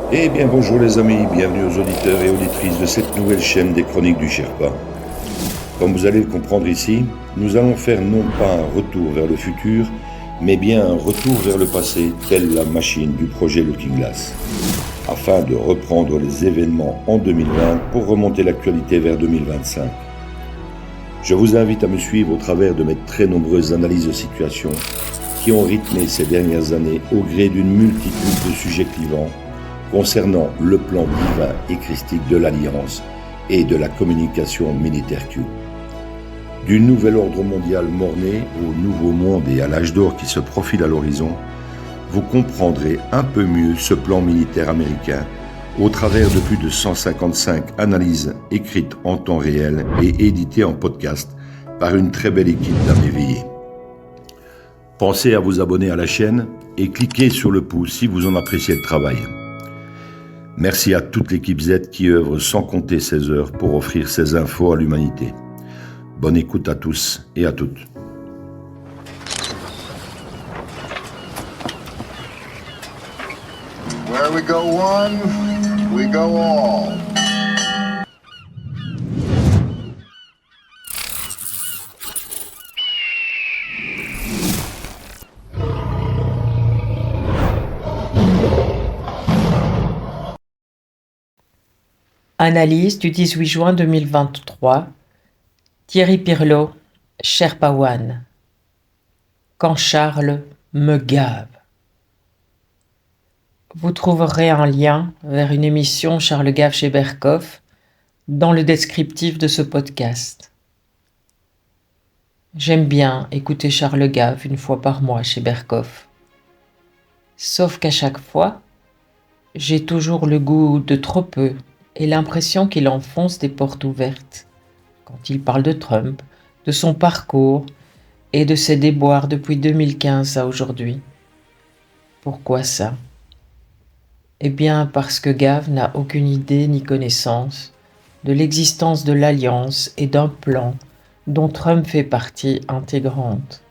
Eh bien bonjour les amis, bienvenue aux auditeurs et auditrices de cette nouvelle chaîne des Chroniques du Sherpa. Comme vous allez le comprendre ici, nous allons faire non pas un retour vers le futur, mais bien un retour vers le passé, telle la machine du projet Looking Glass, afin de reprendre les événements en 2020 pour remonter l'actualité vers 2025. Je vous invite à me suivre au travers de mes très nombreuses analyses de situation qui ont rythmé ces dernières années au gré d'une multitude de sujets clivants concernant le plan divin et christique de l'Alliance et de la communication militaire Q. Du nouvel ordre mondial mort-né au nouveau monde et à l'âge d'or qui se profile à l'horizon, vous comprendrez un peu mieux ce plan militaire américain au travers de plus de 155 analyses écrites en temps réel et éditées en podcast par une très belle équipe d'âmes éveillées. Pensez à vous abonner à la chaîne et cliquez sur le pouce si vous en appréciez le travail. Merci à toute l'équipe Z qui œuvre sans compter ses heures pour offrir ces infos à l'humanité. Bonne écoute à tous et à toutes. Where we go one, we go all. Analyse du 18 juin 2023. Thierry Pirlot, Sherpa One. Quand Charles me gave. Vous trouverez un lien vers une émission Charles Gave chez Berkoff dans le descriptif de ce podcast. J'aime bien écouter Charles Gave une fois par mois chez Berkoff. Sauf qu'à chaque fois, j'ai toujours le goût de trop peu et l'impression qu'il enfonce des portes ouvertes quand il parle de Trump, de son parcours et de ses déboires depuis 2015 à aujourd'hui. Pourquoi ça ? Eh bien parce que Gave n'a aucune idée ni connaissance de l'existence de l'Alliance et d'un plan dont Trump fait partie intégrante.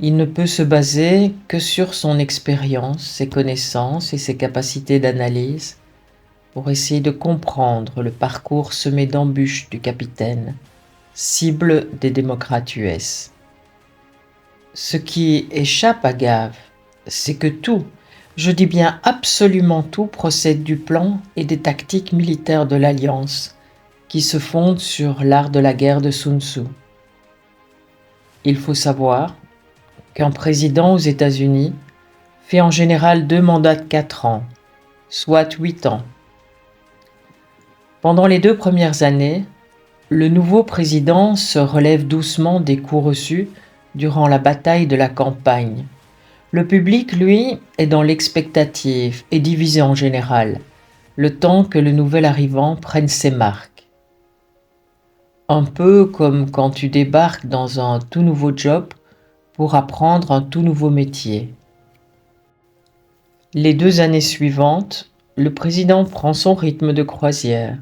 Il ne peut se baser que sur son expérience, ses connaissances et ses capacités d'analyse pour essayer de comprendre le parcours semé d'embûches du capitaine, cible des démocrates US. Ce qui échappe à Gave, c'est que tout, je dis bien absolument tout, procède du plan et des tactiques militaires de l'Alliance qui se fondent sur l'art de la guerre de Sun Tzu. Il faut savoir qu'un président aux États-Unis fait en général 2 mandats de 4 ans, soit 8 ans. Pendant les 2 premières années, le nouveau président se relève doucement des coups reçus durant la bataille de la campagne. Le public, lui, est dans l'expectative et divisé en général, le temps que le nouvel arrivant prenne ses marques. Un peu comme quand tu débarques dans un tout nouveau job pour apprendre un tout nouveau métier. Les 2 années suivantes, le président prend son rythme de croisière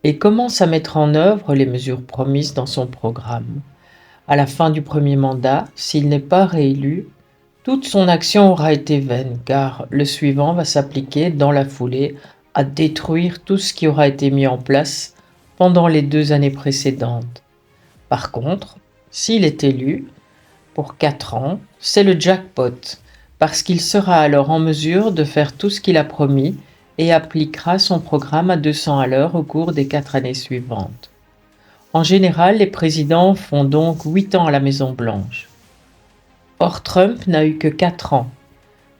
et commence à mettre en œuvre les mesures promises dans son programme. À la fin du premier mandat, s'il n'est pas réélu, toute son action aura été vaine, car le suivant va s'appliquer dans la foulée à détruire tout ce qui aura été mis en place pendant les 2 années précédentes. Par contre, s'il est élu, pour 4 ans, c'est le jackpot, parce qu'il sera alors en mesure de faire tout ce qu'il a promis et appliquera son programme à 200 à l'heure au cours des 4 années suivantes. En général, les présidents font donc 8 ans à la Maison-Blanche. Or, Trump n'a eu que 4 ans,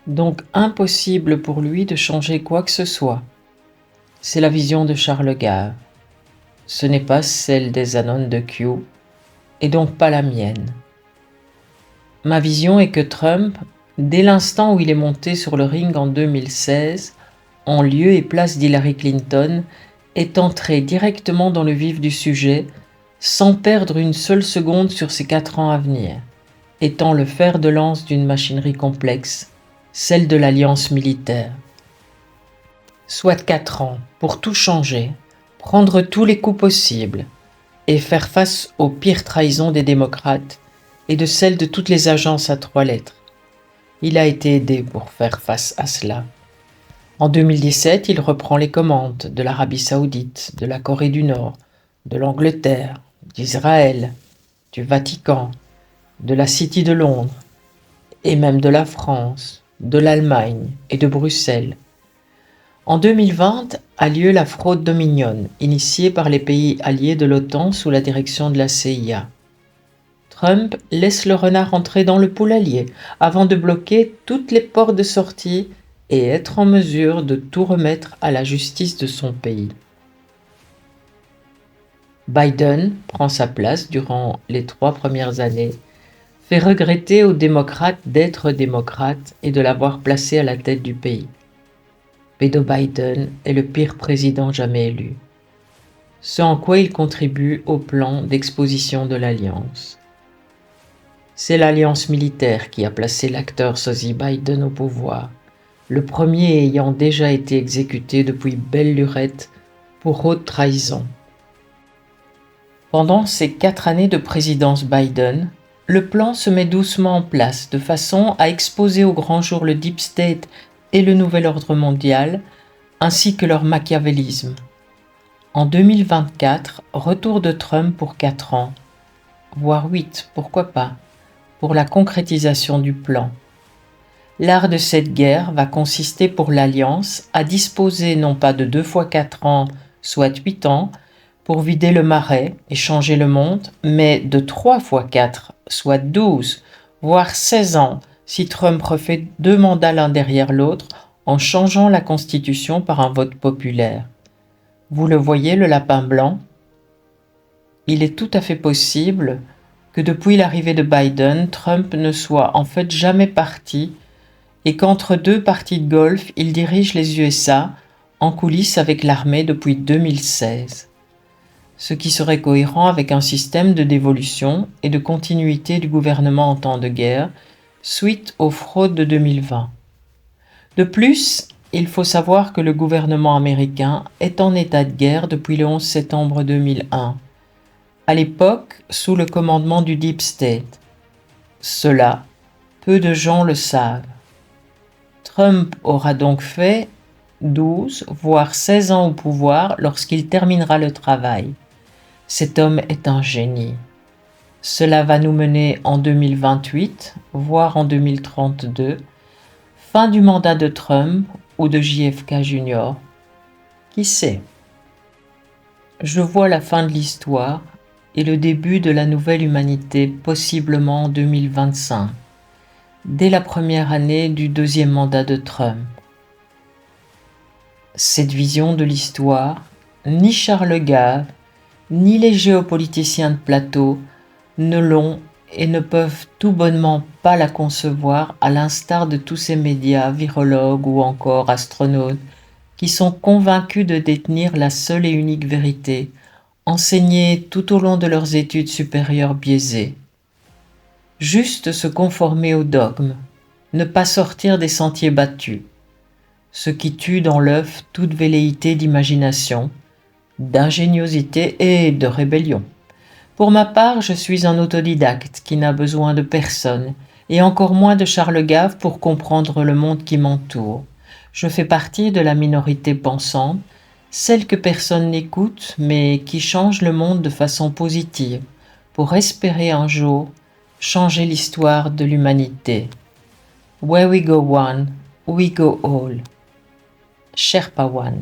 donc impossible pour lui de changer quoi que ce soit. C'est la vision de Charles Gave. Ce n'est pas celle des Anon de Q, et donc pas la mienne. Ma vision est que Trump, dès l'instant où il est monté sur le ring en 2016, en lieu et place d'Hillary Clinton, est entré directement dans le vif du sujet, sans perdre une seule seconde sur ces 4 ans à venir, étant le fer de lance d'une machinerie complexe, celle de l'alliance militaire. Soit 4 ans pour tout changer, prendre tous les coups possibles et faire face aux pires trahisons des démocrates et de celles de toutes les agences à 3 lettres. Il a été aidé pour faire face à cela. En 2017, il reprend les commandes de l'Arabie saoudite, de la Corée du Nord, de l'Angleterre, d'Israël, du Vatican, de la City de Londres, et même de la France, de l'Allemagne et de Bruxelles. En 2020 a lieu la fraude Dominion, initiée par les pays alliés de l'OTAN sous la direction de la CIA. Trump laisse le renard entrer dans le poulailler avant de bloquer toutes les portes de sortie et être en mesure de tout remettre à la justice de son pays. Biden prend sa place durant les 3 premières années, fait regretter aux démocrates d'être démocrates et de l'avoir placé à la tête du pays. Joe Biden est le pire président jamais élu, ce en quoi il contribue au plan d'exposition de l'Alliance. C'est l'Alliance militaire qui a placé l'acteur sosie Biden au pouvoir, le premier ayant déjà été exécuté depuis belle lurette pour haute trahison. Pendant ces 4 années de présidence Biden, le plan se met doucement en place de façon à exposer au grand jour le Deep State et le Nouvel Ordre mondial, ainsi que leur machiavélisme. En 2024, retour de Trump pour 4 ans, voire 8, pourquoi pas, pour la concrétisation du plan. L'art de cette guerre va consister pour l'Alliance à disposer non pas de 2 fois 4 ans, soit 8 ans, pour vider le marais et changer le monde, mais de 3 fois 4, soit 12, voire 16 ans, si Trump refait 2 mandats l'un derrière l'autre en changeant la Constitution par un vote populaire. Vous le voyez, le lapin blanc? Il est tout à fait possible que depuis l'arrivée de Biden, Trump ne soit en fait jamais parti et qu'entre 2 parties de golf, il dirige les USA en coulisses avec l'armée depuis 2016. Ce qui serait cohérent avec un système de dévolution et de continuité du gouvernement en temps de guerre, suite aux fraudes de 2020. De plus, il faut savoir que le gouvernement américain est en état de guerre depuis le 11 septembre 2001, à l'époque sous le commandement du Deep State. Cela, peu de gens le savent. Trump aura donc fait 12, voire 16 ans au pouvoir lorsqu'il terminera le travail. Cet homme est un génie. Cela va nous mener en 2028, voire en 2032, fin du mandat de Trump ou de JFK Jr. Qui sait? Je vois la fin de l'histoire et le début de la nouvelle humanité possiblement en 2025, dès la première année du 2e mandat de Trump. Cette vision de l'histoire, ni Charles Gave, ni les géopoliticiens de plateau ne l'ont et ne peuvent tout bonnement pas la concevoir, à l'instar de tous ces médias, virologues ou encore astronautes, qui sont convaincus de détenir la seule et unique vérité, enseignée tout au long de leurs études supérieures biaisées. Juste se conformer au dogme, ne pas sortir des sentiers battus, ce qui tue dans l'œuf toute velléité d'imagination, d'ingéniosité et de rébellion. Pour ma part, je suis un autodidacte qui n'a besoin de personne, et encore moins de Charles Gave pour comprendre le monde qui m'entoure. Je fais partie de la minorité pensante, celle que personne n'écoute, mais qui change le monde de façon positive, pour espérer un jour changer l'histoire de l'humanité. Where we go one, we go all. Sherpa One.